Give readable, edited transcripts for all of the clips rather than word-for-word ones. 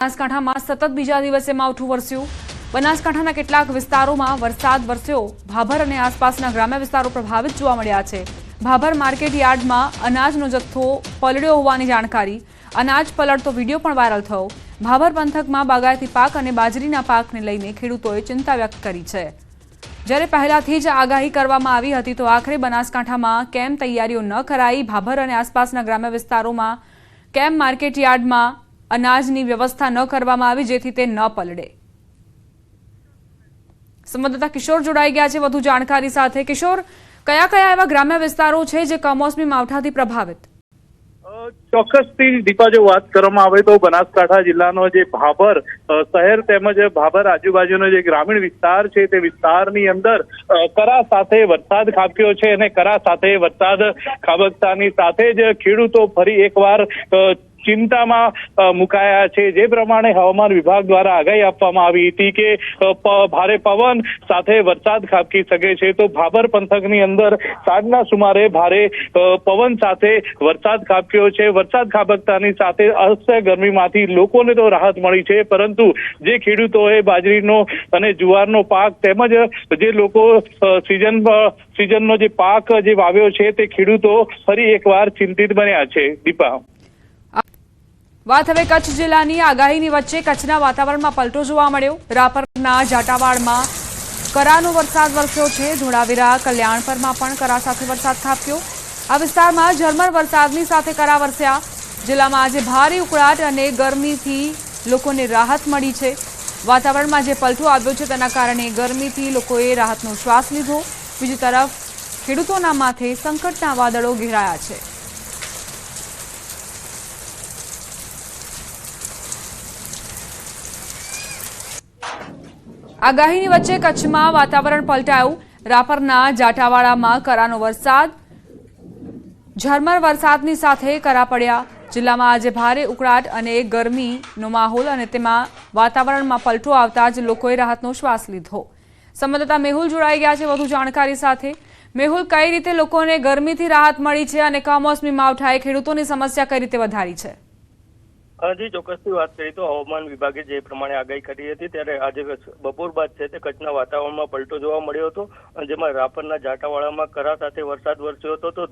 બનાસકાંઠામાં સતત બીજા દિવસે માવઠું વરસ્યું। બનાસકાંઠાના કેટલાક વિસ્તારોમાં વરસાદ વરસ્યો। ભાભર અને આસપાસના ગ્રામ્ય વિસ્તારો પ્રભાવિત જોવા મળ્યા છે। ભાભર માર્કેટ યાર્ડમાં અનાજનો જથ્થો પલળ્યો હોવાની જાણકારી। અનાજ પલળતો વિડીયો પણ વાયરલ થયો। ભાભર પંથકમાં બાગાયતી પાક અને બાજરીના પાકને લઈને ખેડૂતોએ ચિંતા વ્યક્ત કરી છે। જ્યારે પહેલાથી જ આગાહી કરવામાં આવી હતી તો આખરે બનાસકાંઠામાં કેમ તૈયારીઓ ન કરાઈ। ભાભર અને આસપાસના ગ્રામ્ય વિસ્તારોમાં કેમ માર્કેટ યાર્ડમાં અનાજની વ્યવસ્થા ન કરવામાં આવી જેથી તે ન પલળે। સંવાદદાતા કિશોર જોડાઈ ગયા છે વધુ જાણકારી સાથે। કિશોર, કયા કયા એવા ગ્રામ્ય વિસ્તારો છે જે કમોસમી માવઠાથી પ્રભાવિત? ચોક્કસથી દીપા, જો વાત કરવામાં આવે તો બનાસકાંઠા જિલ્લાનો જે ભાભર શહેર તેમજ ભાભર આજુબાજુનો જે ગ્રામીણ વિસ્તાર છે તે વિસ્તારની અંદર કરા સાથે વરસાદ ખાબક્યો છે અને કરા સાથે વરસાદ ખાબકતાની સાથે જ ખેડૂતો ફરી એકવાર ચિંતામાં મુકાયા છે। જે પ્રમાણે હવામાન વિભાગ દ્વારા આગાહી આપવામાં આવી હતી કે ભારે પવન સાથે વરસાદ ખાબકી શકે છે, તો ભાભર પંથકની અંદર સાંજના સુમારે ભારે પવન સાથે વરસાદ ખાબક્યો છે। વરસાદ ખાબકતાની સાથે અસહ્ય ગરમીમાંથી લોકોને તો રાહત મળી છે, પરંતુ જે ખેડૂતોએ બાજરીનો અને જુવારનો પાક તેમજ જે લોકો સિઝનનો જે પાક જે વાવ્યો છે તે ખેડૂતો ફરી એકવાર ચિંતિત બન્યા છે। દીપા, વાત હવે કચ્છ જિલ્લાની આગાહીની વચ્ચે કચ્છના વાતાવરણમાં પલટો જોવા મળ્યો। રાપરના જાટાવાડમાં કરાનો વરસાદ વરસ્યો છે। ધોળાવીરા કલ્યાણપરમાં પણ કરા સાથે વરસાદ ખાબક્યો। આ વિસ્તારમાં ઝરમર વરસાદની સાથે કરા વરસ્યા। જિલ્લામાં આજે ભારે ઉકળાટ અને ગરમીથી લોકોને રાહત મળી છે। વાતાવરણમાં જે પલટો આવ્યો છે તેના કારણે ગરમીથી લોકોએ રાહતનો શ્વાસ લીધો। બીજી તરફ ખેડૂતોના માથે સંકટના વાદળો ઘેરાયા છે। આગાહીની વચ્ચે કચ્છમાં વાતાવરણ પલટાયું। રાપરના જાટાવાડામાં કરાનો વરસાદ, ઝરમર વરસાદની સાથે કરા પડ્યા। જિલ્લામાં આજે ભારે ઉકળાટ અને ગરમીનો માહોલ અને તેમાં વાતાવરણમાં પલટો આવતા જ લોકોએ રાહતનો શ્વાસ લીધો। સંવાદદાતા મેહુલ જોડાઈ ગયા છે વધુ જાણકારી સાથે। મેહુલ, કઈ રીતે લોકોને ગરમીથી રાહત મળી છે અને કમોસમી માવઠાએ ખેડૂતોની સમસ્યા કઈ રીતે વધારી છે? જી, ચોક્કસથી વાત કરીએ તો હવામાન વિભાગે જે પ્રમાણે આગાહી કરી હતી ત્યારે આજે બપોર બાદ છે તે કચ્છના વાતાવરણમાં પલટો જોવા મળ્યો હતો, જેમાં રાપરના જાટાવાડામાં કરા સાથે વરસાદ વરસ્યો હતો। તો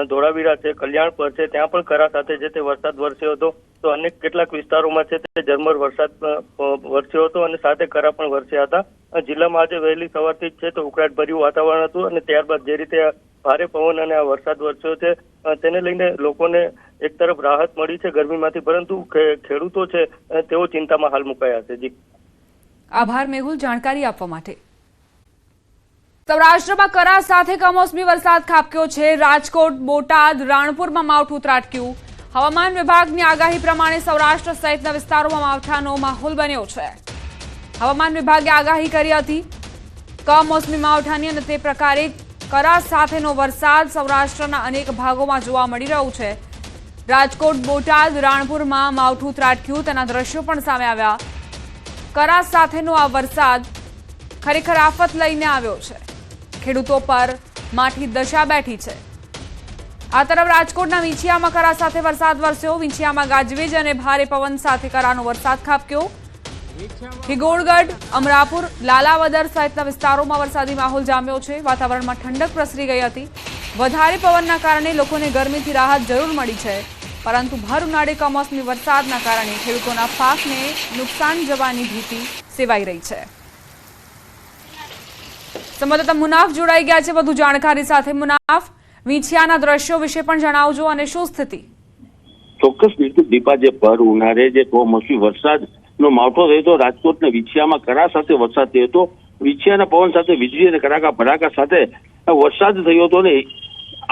ધોળાવીરા છે, કલ્યાણપર છે, ત્યાં પણ કરા સાથે જે તે વરસાદ વરસ્યો હતો। તો અનેક કેટલાક વિસ્તારોમાં છે તે ઝરમર વરસાદ વરસ્યો હતો અને સાથે કરા પણ વરસ્યા હતા। જિલ્લામાં આજે વહેલી સવારથી જ છે તો ઉકળાટભર્યું વાતાવરણ હતું અને ત્યારબાદ જે રીતે ભારે પવન અને આ વરસાદ વરસ્યો છે તેને લઈને લોકોને એક તરફ રાહત મળી છે ગરમીમાંથી, પરંતુ ખેડૂતો છે તેઓ ચિંતામાં હાલ મુકાયા છે। જી, આભાર મેહુલ જાણકારી આપવા માટે। સૌરાષ્ટ્રમાં કરા સાથે કમોસમી વરસાદ ખાબક્યો છે। રાજકોટ, બોટાદ, રાણપુરમાં માવઠું ત્રાટક્યું। હવામાન વિભાગની આગાહી પ્રમાણે સૌરાષ્ટ્ર સહિતના વિસ્તારોમાં માવઠાનો માહોલ બન્યો છે। હવામાન વિભાગે આગાહી કરી હતી કમોસમી માવઠાની અને તે પ્રકારે કરા સાથેનો વરસાદ સૌરાષ્ટ્રના અનેક ભાગોમાં જોવા મળી રહ્યું છે। રાજકોટ, બોટાદ, રાણપુરમાં માવઠું ત્રાટક્યું, તેના દ્રશ્યો પણ સામે આવ્યા। કરા સાથેનો આ વરસાદ ખરેખર આફત લઈને આવ્યો છે। ખેડૂતો પર માઠી દશા બેઠી છે। આ તરફ રાજકોટના વિંછિયામાં કરા સાથે વરસાદ વરસ્યો। વિંછિયામાં ગાજવીજ અને ભારે પવન સાથે કરાનો વરસાદ ખાબક્યો। હિગોળગઢ, અમરાપુર, લાલાવદર સહિતના વિસ્તારોમાં વરસાદી માહોલ જામ્યો છે। વાતાવરણમાં ઠંડક પ્રસરી ગઈ હતી। વધારે પવનના કારણે લોકોને ગરમીથી રાહત જરૂર મળી છે, પરંતુ ભર ઉનાળે કમોસમી વરસાદના કારણે ખેડૂતોના પાકને નુકસાન જવાની ભીતિ સેવાઈ રહી છે। સંવાદદાતા મુનાફ જોડાઈ ગયા છે વધુ જાણકારી સાથે। મુનાફ, વિંછિયાના દ્રશ્યો વિશે પણ જણાવજો અને શું સ્થિતિ? ચોક્કસ બિલકુલ દીપા, જે ભર ઉનાળે જે કમોસમી વરસાદનો માવઠો થયો હતો, રાજકોટના વિંછિયામાં કરા સાથે વરસાદ થયો હતો। વિંછિયાના પવન સાથે વીજળી અને કડાકા ભડાકા સાથે વરસાદ થયો હતો ને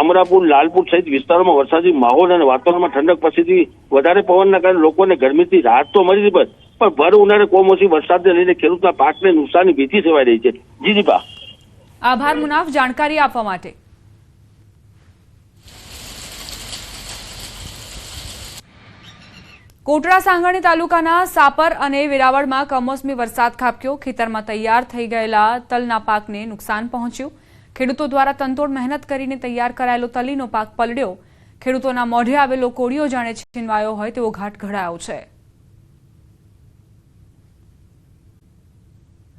અમરાપુર, લાલપુર સહિત વિસ્તારોમાં વરસાદી માહોલ અને વાતાવરણમાં ઠંડક પ્રસરી। વધારે પવનના કારણે લોકોને ગરમીથી રાહત તો મળી હતી, પણ ભર ઉનાળે કમોસમી વરસાદને લઈને ખેડૂતના પાકને નુકસાનની ભીતિ સેવાઈ રહી છે। જી દીપા, આભાર મુનાફ જાણકારી આપવા માટે। કોટડા સાંગાણી તાલુકાના સાપર અને વેરાવળમાં કમોસમી વરસાદ ખાબક્યો। ખેતરમાં તૈયાર થઈ ગયેલા તલના પાકને નુકસાન પહોંચ્યું। ખેડૂતો દ્વારા તનતોડ મહેનત કરીને તૈયાર કરાયેલો તલીનો પાક પલળ્યો। ખેડૂતોના મોઢે આવેલો કોળિયો જાણે છીનવાયો હોય તેવો ઘાટ ઘડાયો છે।